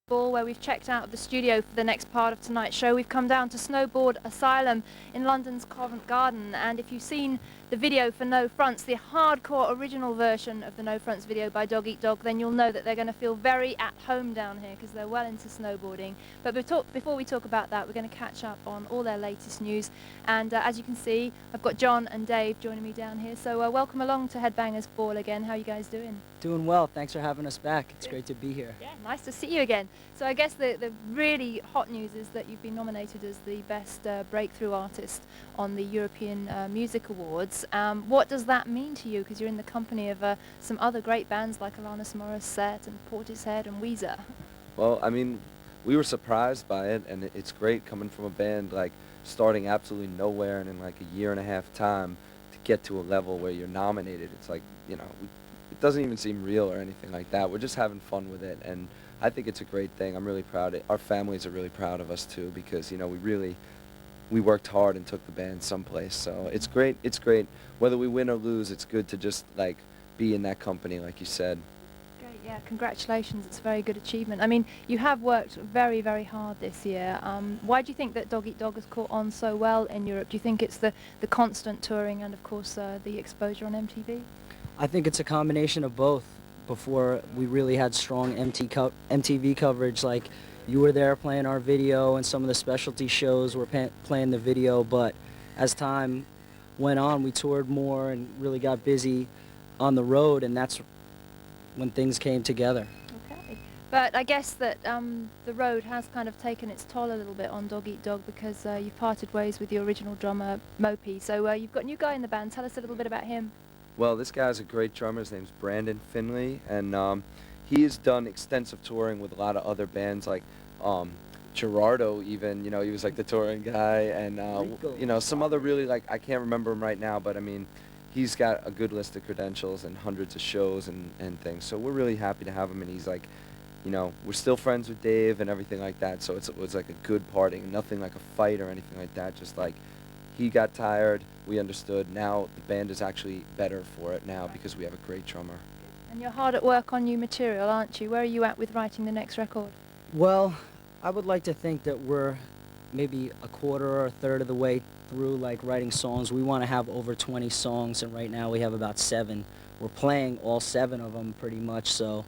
Ball, where we've checked out the studio for the next part of tonight's show. We've come down to Snowboard Asylum in London's Covent Garden, and if you've seen the video for No Fronts, the hardcore original version of the No Fronts video by Dog Eat Dog, then you'll know that they're going to feel very at home down here because they're well into snowboarding. But before we talk about that, we're going to catch up on all their latest news. And as you can see, I've got John and Dave joining me down here. So welcome along to Headbangers Ball again. How are you guys doing? Doing well. Thanks for having us back. It's great to be here. Yeah, nice to see you again. So I guess the really hot news is that you've been nominated as the best breakthrough artist on the European Music Awards. What does that mean to you? Because you're in the company of some other great bands like Alanis Morissette and Portishead and Weezer. Well, I mean, we were surprised by it, and it's great coming from a band like starting absolutely nowhere and in like a year and a half time to get to a level where you're nominated. It's like, you know, it doesn't even seem real or anything like that. We're just having fun with it, and I think it's a great thing. I'm really proud of it. Our families are really proud of us too, because, you know, we worked hard and took the band someplace. So it's great. It's great. Whether we win or lose, it's good to just like be in that company, like you said. Great, yeah, congratulations. It's a very good achievement. I mean, you have worked very, very hard this year. Why do you think that Dog Eat Dog has caught on so well in Europe? Do you think it's the constant touring and, of course, the exposure on MTV? I think it's a combination of both. Before we really had strong MTV coverage, like you were there playing our video and some of the specialty shows were playing the video, but as time went on, we toured more and really got busy on the road, and that's when things came together. Okay, but I guess that the road has kind of taken its toll a little bit on Dog Eat Dog because you've parted ways with your original drummer, Mopey. So you've got a new guy in the band. Tell us a little bit about him. Well, this guy's a great drummer. His name's Brandon Finley, and he has done extensive touring with a lot of other bands, like Gerardo even, you know, he was like the touring guy, and, you know, some other really, like, I can't remember him right now, but I mean, he's got a good list of credentials and hundreds of shows and things, so we're really happy to have him, and he's like, you know, we're still friends with Dave and everything like that, so it was like a good parting, nothing like a fight or anything like that, just like, he got tired, we understood. Now the band is actually better for it now because we have a great drummer. And you're hard at work on new material, aren't you? Where are you at with writing the next record? Well, I would like to think that we're maybe a quarter or a third of the way through, like, writing songs. We want to have over 20 songs, and right now we have about 7. We're playing all 7 of them pretty much, so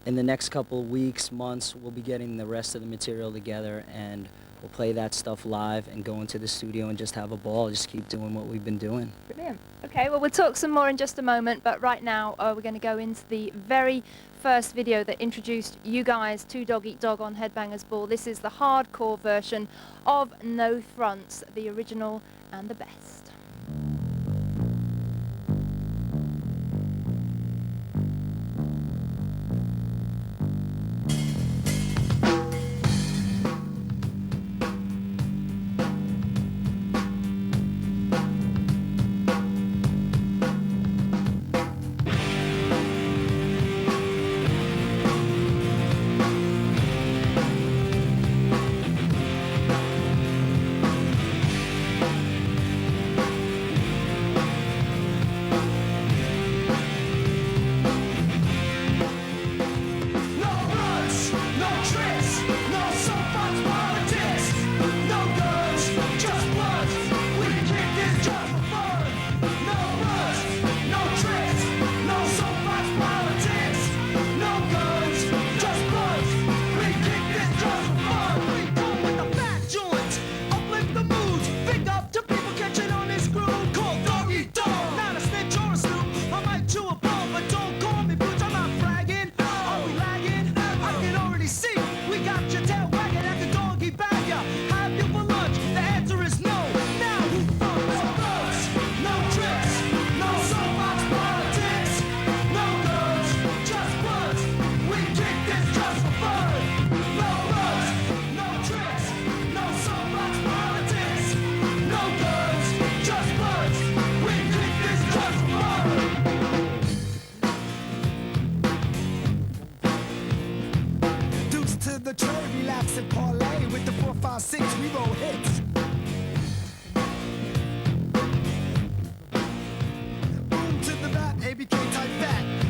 in the next couple of weeks, months, we'll be getting the rest of the material together, and we'll play that stuff live and go into the studio and just have a ball, just keep doing what we've been doing. Brilliant. Okay, well, we'll talk some more in just a moment, but right now we're going to go into the very first video that introduced you guys to Dog Eat Dog on Headbangers Ball. This is the hardcore version of No Fronts, the original and the best.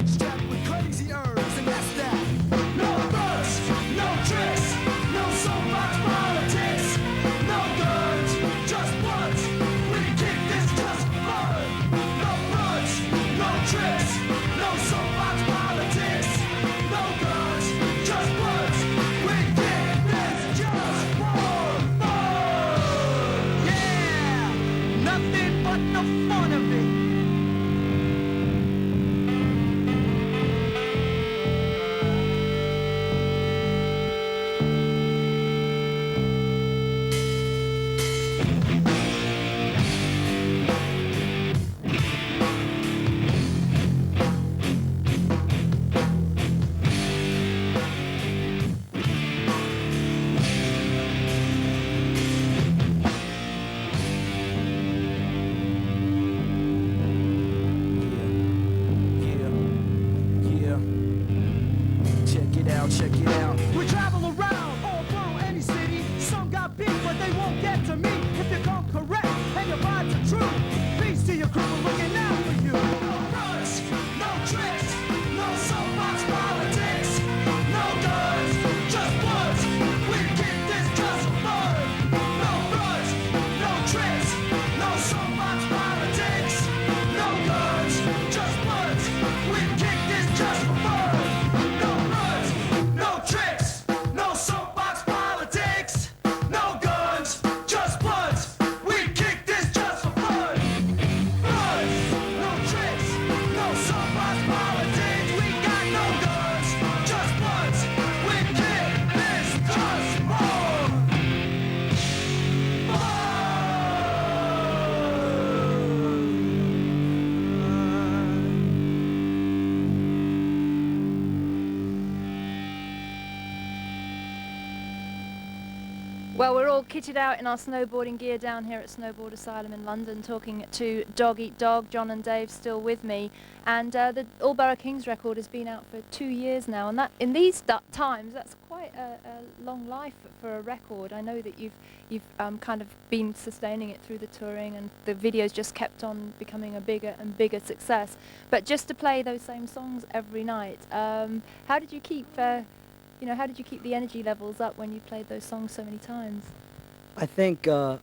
Strapped with crazy herbs, and that's that. No rush, no tricks. Check it out, check it out. We travel around all through any city. Some got beef, but they won't get to me. If you come correct and your vibes are true, peace to your crew, we're looking out for you. No rush, no tricks, no soapbox politics, no guns, just bloods. We kick this just for fun. No rush, no tricks, no soapbox politics, no guns, just bloods. We kick this just for fun. No rush, no tricks, no soapbox politics, no guns, just bloods. We kick this just for fun. Bloods, no tricks, no soapbox politics. We got no guns, just bloods. We kick this just for fun. Well, we're all kitted out in our snowboarding gear down here at Snowboard Asylum in London, talking to Dog Eat Dog. John and Dave still with me, and the All Borough Kings record has been out for 2 years now, and that in these times that's quite a long life for a record. I know that you've kind of been sustaining it through the touring, and the videos just kept on becoming a bigger and bigger success. But just to play those same songs every night, how did you keep? How did you keep the energy levels up when you played those songs so many times? I think the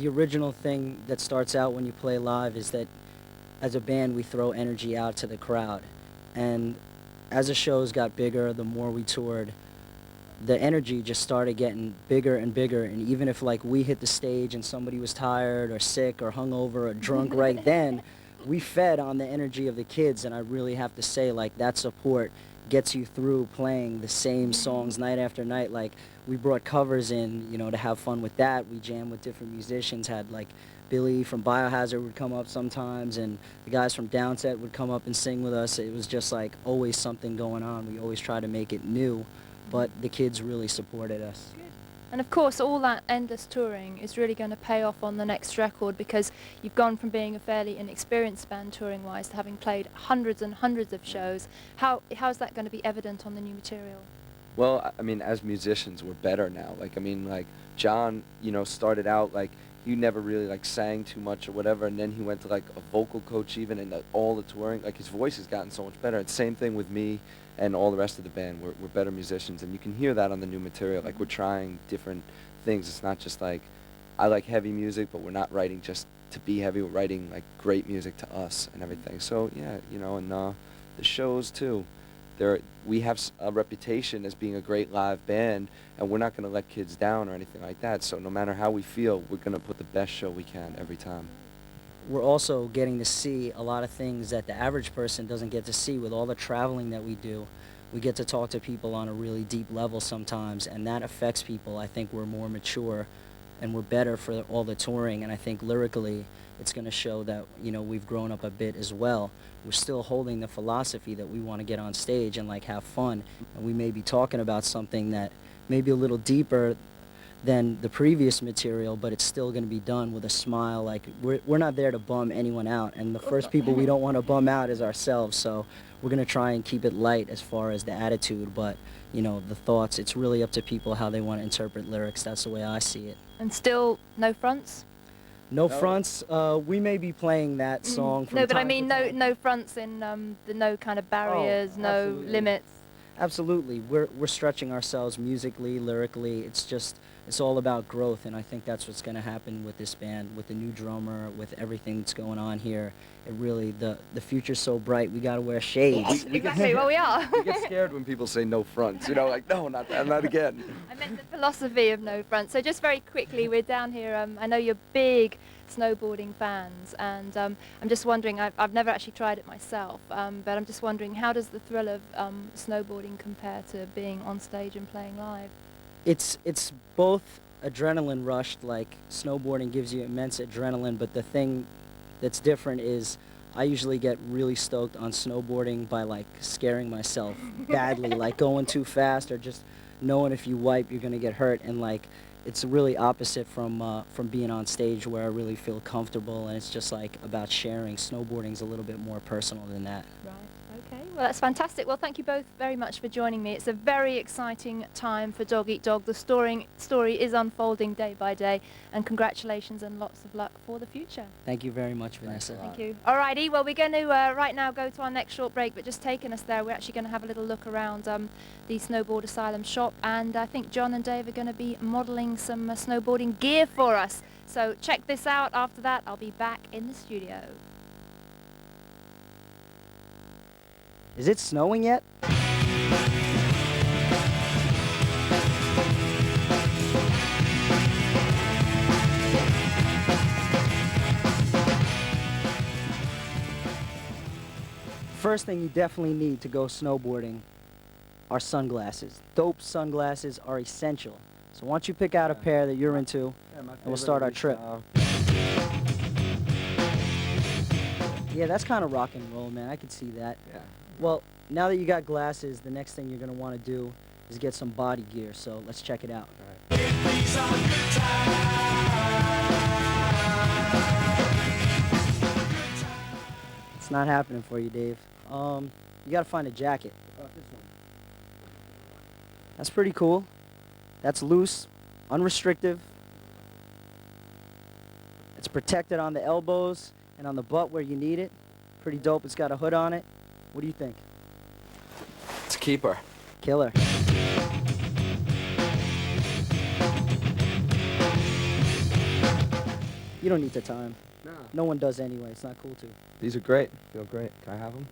original thing that starts out when you play live is that as a band we throw energy out to the crowd. And as the shows got bigger, the more we toured, the energy just started getting bigger and bigger. And even if like we hit the stage and somebody was tired or sick or hungover or drunk right then, we fed on the energy of the kids. And I really have to say, like, that support gets you through playing the same songs night after night. Like, we brought covers in, to have fun with that. We jammed with different musicians, had like Billy from Biohazard would come up sometimes, and the guys from Downset would come up and sing with us. It was just like always something going on. We always try to make it new, but the kids really supported us. Good. And of course, all that endless touring is really going to pay off on the next record, because you've gone from being a fairly inexperienced band touring-wise to having played hundreds and hundreds of shows. How's that going to be evident on the new material? Well, I mean, as musicians, we're better now. Like John, started out like he never really like sang too much or whatever, and then he went to like a vocal coach even, and all the touring, like his voice has gotten so much better. And same thing with me and all the rest of the band. We're better musicians, and you can hear that on the new material. Like, we're trying different things. It's not just like, I like heavy music, but we're not writing just to be heavy. We're writing like great music to us and everything. So yeah, and the shows too. We have a reputation as being a great live band, and we're not going to let kids down or anything like that. So no matter how we feel, we're going to put the best show we can every time. We're also getting to see a lot of things that the average person doesn't get to see with all the traveling that we do. We get to talk to people on a really deep level sometimes, and that affects people. I think we're more mature and we're better for all the touring, and I think lyrically it's going to show that, we've grown up a bit as well. We're still holding the philosophy that we want to get on stage and like have fun, and we may be talking about something that may be a little deeper than the previous material, but it's still going to be done with a smile. Like, we're not there to bum anyone out, and the first people we don't want to bum out is ourselves. So we're going to try and keep it light as far as the attitude, but the thoughts, it's really up to people how they want to interpret lyrics. That's the way I see it. And still no fronts? No fronts. We may be playing that song from No, but I time mean to time. no fronts in the no kind of barriers, no absolutely. limits. Absolutely. We're stretching ourselves musically, lyrically. It's all about growth, and I think that's what's going to happen with this band, with the new drummer, with everything that's going on here. It really, the future's so bright, we got to wear shades. Exactly, well, we are. We get scared when people say no fronts, like, no, not that, not again. I meant the philosophy of no fronts. So just very quickly, we're down here. I know you're big snowboarding fans, and I'm just wondering, I've never actually tried it myself, but I'm just wondering, how does the thrill of snowboarding compare to being on stage and playing live? It's both adrenaline rushed, like snowboarding gives you immense adrenaline, but the thing that's different is I usually get really stoked on snowboarding by like scaring myself badly, like going too fast or just knowing if you wipe you're gonna get hurt, and like it's really opposite from being on stage where I really feel comfortable, and it's just like about sharing. Snowboarding's a little bit more personal than that. Right, okay. Well, that's fantastic. Well, thank you both very much for joining me. It's a very exciting time for Dog Eat Dog. The story is unfolding day by day, and congratulations and lots of luck for the future. Thank you very much, Vanessa. Thank you. All righty, well, we're going to right now go to our next short break, but just taking us there, we're actually going to have a little look around the Snowboard Asylum shop, and I think John and Dave are going to be modeling some snowboarding gear for us. So check this out. After that, I'll be back in the studio. Is it snowing yet? First thing you definitely need to go snowboarding are sunglasses. Dope sunglasses are essential. So why don't you pick out a pair that you're into, and we'll start our trip. Yeah, that's kind of rock and roll, man. I could see that. Yeah. Well, now that you got glasses, the next thing you're going to want to do is get some body gear. So let's check it out. All right. It's not happening for you, Dave. You got to find a jacket. That's pretty cool. That's loose, unrestricted. It's protected on the elbows and on the butt where you need it. Pretty dope. It's got a hood on it. What do you think? It's a keeper. Killer. You don't need to tie 'em. No. No one does anyway. It's not cool to. These are great. Feel great. Can I have them?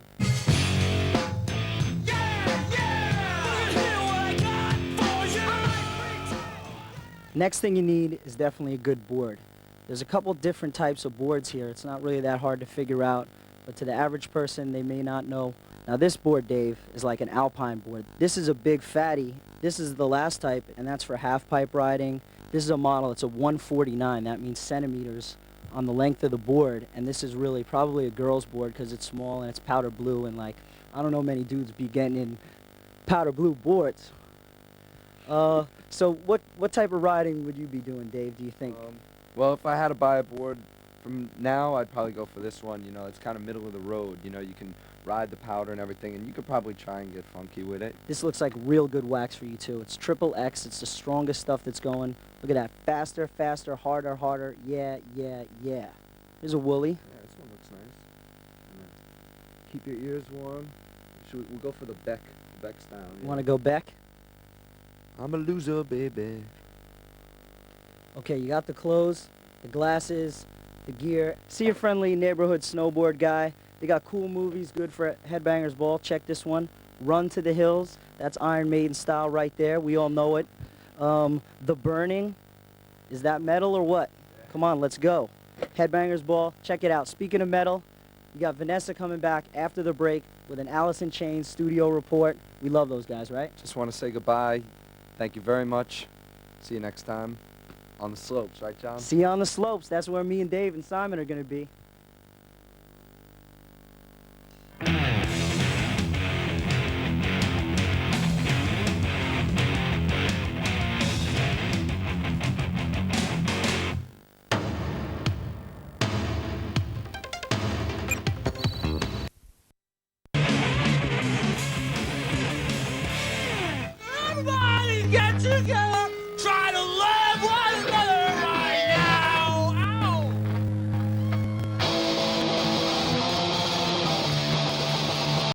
Next thing you need is definitely a good board. There's a couple different types of boards here. It's not really that hard to figure out, but to the average person, they may not know. Now this board, Dave, is like an alpine board. This is a big fatty. This is the last type, and that's for half pipe riding. This is a model, it's a 149. That means centimeters on the length of the board, and this is really probably a girl's board because it's small and it's powder blue, and like, I don't know many dudes be getting in powder blue boards. So what type of riding would you be doing, Dave, do you think? Well, if I had to buy a board from now, I'd probably go for this one. You know, it's kind of middle of the road. You know, you can ride the powder and everything, and you could probably try and get funky with it. This looks like real good wax for you too. It's triple X. It's the strongest stuff that's going. Look at that. Faster, faster, harder, harder. Yeah, yeah, yeah. Here's a woolly. Yeah, this one looks nice. And then keep your ears warm. We'll go for the Beck style. You want to go Beck? I'm a loser, baby. Okay, you got the clothes, the glasses, the gear. See your friendly neighborhood snowboard guy. They got cool movies, good for Headbangers Ball. Check this one. Run to the Hills. That's Iron Maiden style right there. We all know it. The Burning. Is that metal or what? Come on, let's go. Headbangers Ball. Check it out. Speaking of metal, you got Vanessa coming back after the break with an Alice in Chains studio report. We love those guys, right? Just want to say goodbye. Thank you very much. See you next time on the slopes, right, John? See you on the slopes. That's where me and Dave and Simon are going to be. Everybody get together, try to love one another.